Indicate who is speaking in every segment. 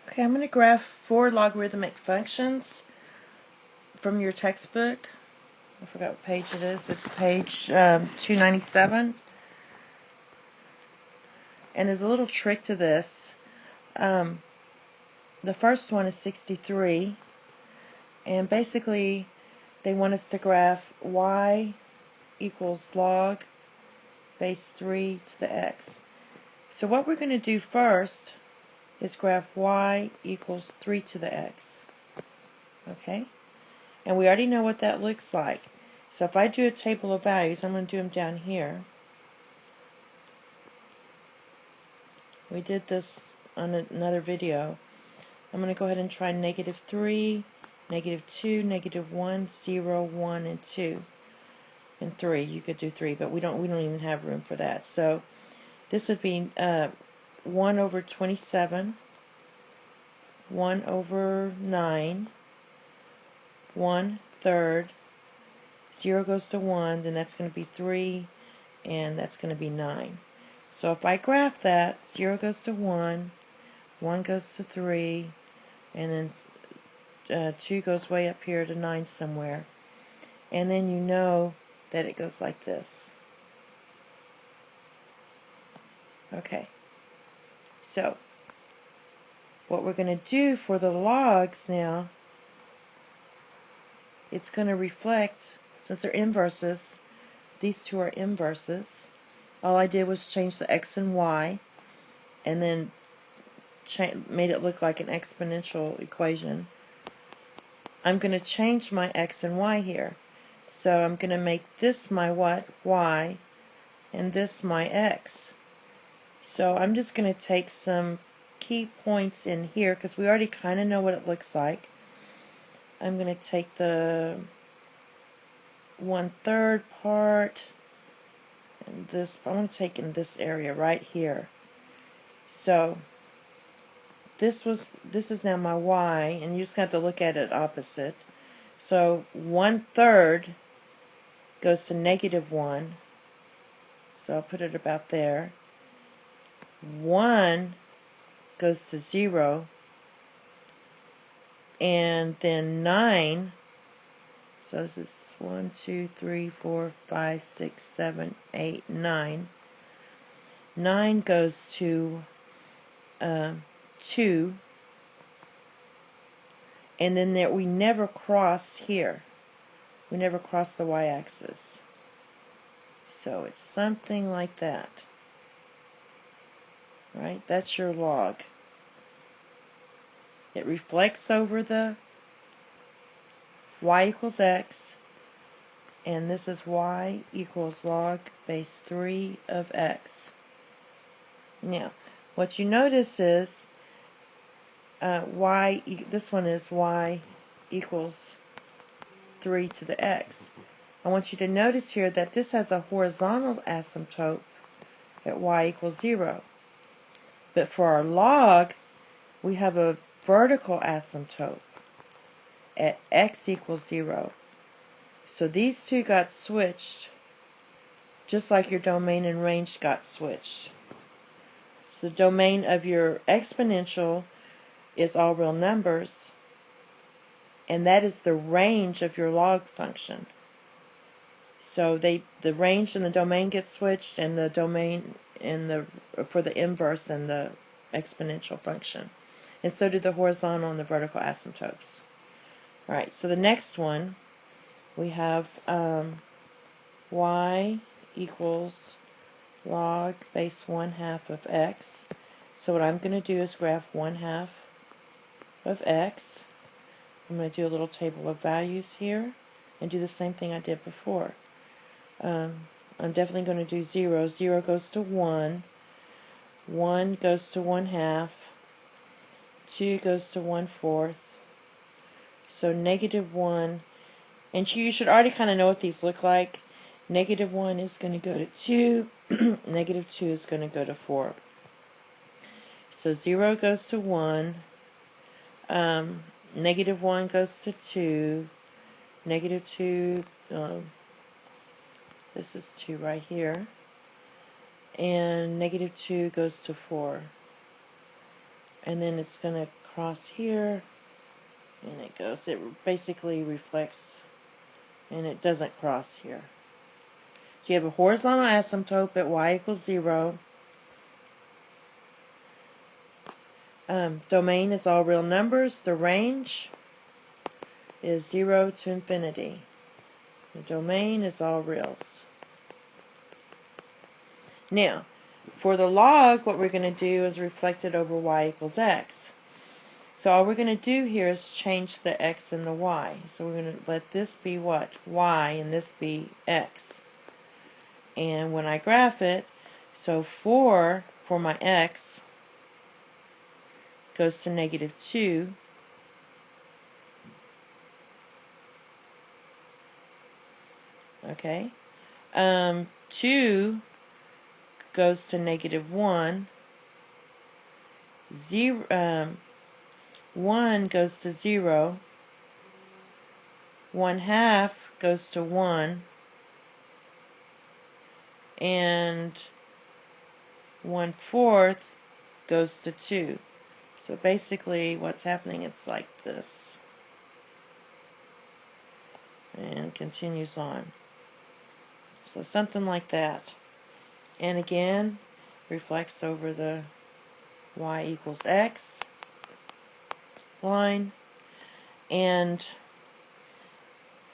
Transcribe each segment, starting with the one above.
Speaker 1: Okay, I'm going to graph 4 logarithmic functions from your textbook. I forgot what page it is. It's page 297. And there's a little trick to this. The first one is 63. And basically, they want us to graph y equals log base 3 to the x. So what we're going to do first is graph y equals 3 to the x. Okay? And we already know what that looks like. So if I do a table of values, I'm going to do them down here. We did this on another video. I'm going to go ahead and try -3, -2, -1, 0, 1, and 2. And 3. You could do 3, but we don't even have room for that. So this would be 1 over 27, 1 over 9, 1/3, 0 goes to 1, then that's going to be 3, and that's going to be 9. So if I graph that, 0 goes to 1, 1 goes to 3, and then 2 goes way up here to 9 somewhere. And then you know that it goes like this. Okay. So what we're going to do for the logs now, it's going to reflect, since they're inverses, these two are inverses. All I did was change the x and y, and then made it look like an exponential equation. I'm going to change my x and y here. So I'm going to make this my what? Y, and this my x. So I'm just going to take some key points in here, because we already kind of know what it looks like. I'm going to take the 1/3 part, and this, I want to take in this area right here. So this is now my y, and you just have to look at it opposite. So 1/3 goes to -1, so I'll put it about there. 1 goes to 0, and then 9, so this is 1, 2, 3, 4, 5, 6, 7, 8, 9. 9 goes to 2, and then there, we never cross here. We never cross the y-axis. So it's something like that. Right? That's your log. It reflects over the y equals x, and this is y equals log base 3 of x. Now, what you notice is this one is y equals 3 to the x. I want you to notice here that this has a horizontal asymptote at y equals 0. But for our log, we have a vertical asymptote at x equals 0. So these two got switched, just like your domain and range got switched. So the domain of your exponential is all real numbers, and that is the range of your log function. So the range and the domain get switched, and the domain and for the inverse and the exponential function. And so do the horizontal and the vertical asymptotes. Alright, so the next one, we have y equals log base 1/2 of x. So what I'm going to do is graph 1/2 of x. I'm going to do a little table of values here and do the same thing I did before. I'm definitely going to do 0. 0 goes to 1. 1 goes to 1/2. 2 goes to 1/4. So -1. And you should already kind of know what these look like. -1 is going to go to 2. -2 is going to go to 4. So 0 goes to 1. -1 goes to 2. -2, this is 2 right here. And -2 goes to 4. and then it's going to cross here, and it goes. It basically reflects, and it doesn't cross here. So you have a horizontal asymptote at y equals 0. Domain is all real numbers. The range is 0 to infinity. The domain is all reals. Now, for the log, what we're going to do is reflect it over y equals x. So all we're going to do here is change the x and the y. So we're going to let this be what? Y, and this be x. And when I graph it, so 4 for my x goes to -2. Okay. 2 goes to -1. 1 goes to 0. 1/2 goes to 1. And 1/4 goes to 2. So basically what's happening, it's like this. And continues on. So something like that. And again, reflects over the y equals x line. And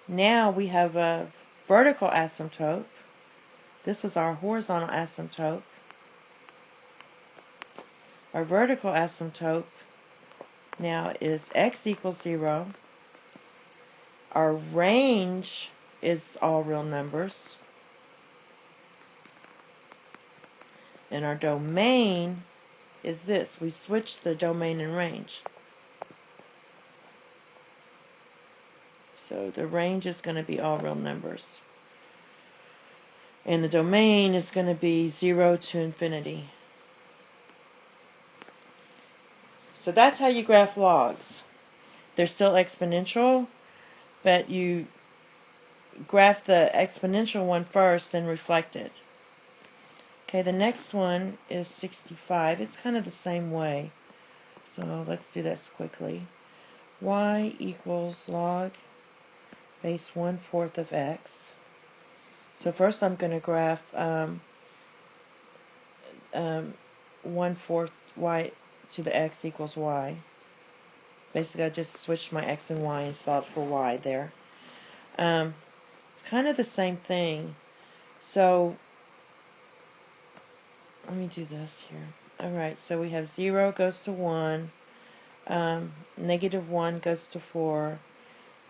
Speaker 1: now we have a vertical asymptote. This was our horizontal asymptote. Our vertical asymptote now is x equals 0. Our range is all real numbers. And our domain is this. We switched the domain and range. So the range is going to be all real numbers. And the domain is going to be 0 to infinity. So that's how you graph logs. They're still exponential, but you graph the exponential one first and reflect it. Okay, the next one is 65. It's kind of the same way. So let's do this quickly. Y equals log base 1/4 of x. So first I'm going to graph 1/4 y to the x equals y. Basically I just switched my x and y and solved for y there. It's kind of the same thing. So let me do this here. Alright, so we have 0 goes to 1, -1 goes to 4,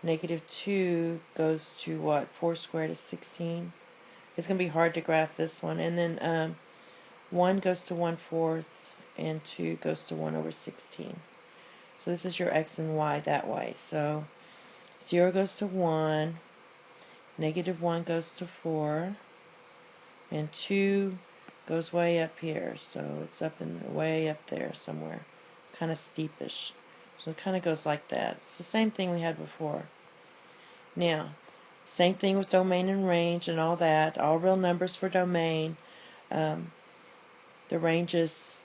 Speaker 1: -2 goes to what? 4 squared is 16. It's going to be hard to graph this one. And then 1 goes to 1/4, and 2 goes to 1 over 16. So this is your x and y that way. So 0 goes to 1, -1 goes to 4, and 2 goes way up here. So it's up in way up there somewhere. Kind of steepish. So it kind of goes like that. It's the same thing we had before. Now, same thing with domain and range and all that. All real numbers for domain. The range is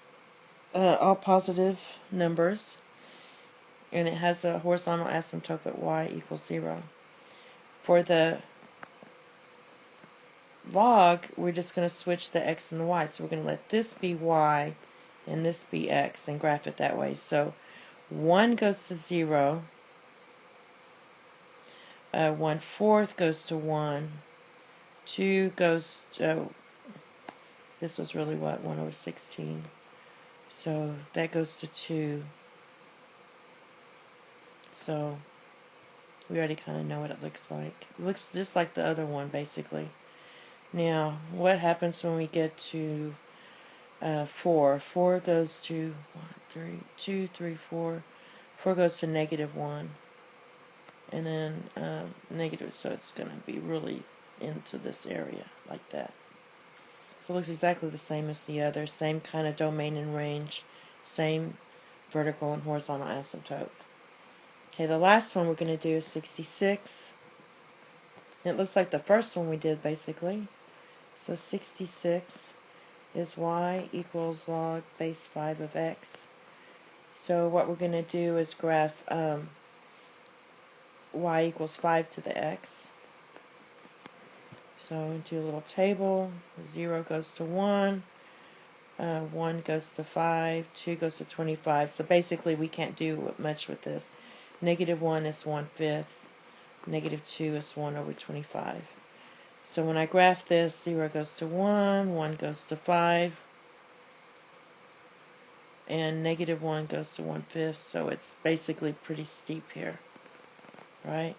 Speaker 1: all positive numbers. And it has a horizontal asymptote at y equals 0. For the log, we're just going to switch the x and the y. So we're going to let this be y and this be x and graph it that way. So 1 goes to 0. 1/4 goes to 1. 2 goes to, this was really what, 1 over 16. So that goes to 2. So we already kind of know what it looks like. It looks just like the other one, basically. Now, what happens when we get to 4? 4 goes to 2, 3, 4. 4 goes to -1. And then negative, so it's going to be really into this area, like that. So it looks exactly the same as the other. Same kind of domain and range. Same vertical and horizontal asymptote. Okay, the last one we're going to do is 66. It looks like the first one we did, basically. So 66 is y equals log base 5 of x. So what we're going to do is graph y equals 5 to the x. So do a little table. 0 goes to 1. 1 goes to 5. 2 goes to 25. So basically we can't do much with this. Negative 1 is 1/5. Negative 2 is 1 over 25. So when I graph this, 0 goes to 1. 1 goes to 5. And negative 1 goes to 1/5. So it's basically pretty steep here. Right?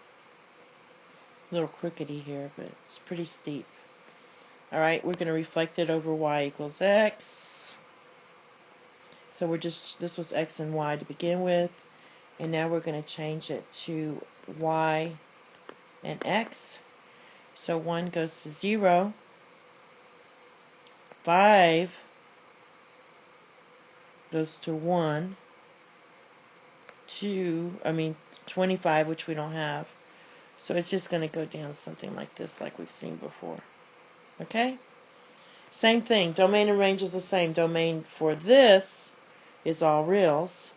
Speaker 1: A little crookedy here, but it's pretty steep. Alright, we're going to reflect it over y equals x. So this was x and y to begin with. And now we're going to change it to y and x. So 1 goes to 0. 5 goes to 1. 25, which we don't have. So it's just going to go down something like this, like we've seen before. Okay? Same thing. Domain and range is the same. Domain for this is all reals.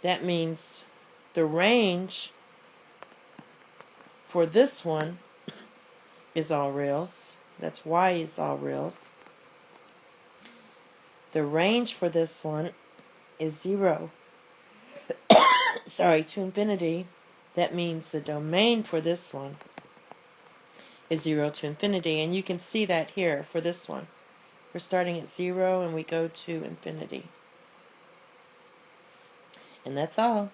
Speaker 1: That means the range for this one is all reals. That's y is all reals. The range for this one is 0. Sorry, to infinity. That means the domain for this one is 0 to infinity. And you can see that here for this one. We're starting at 0 and we go to infinity. And that's all.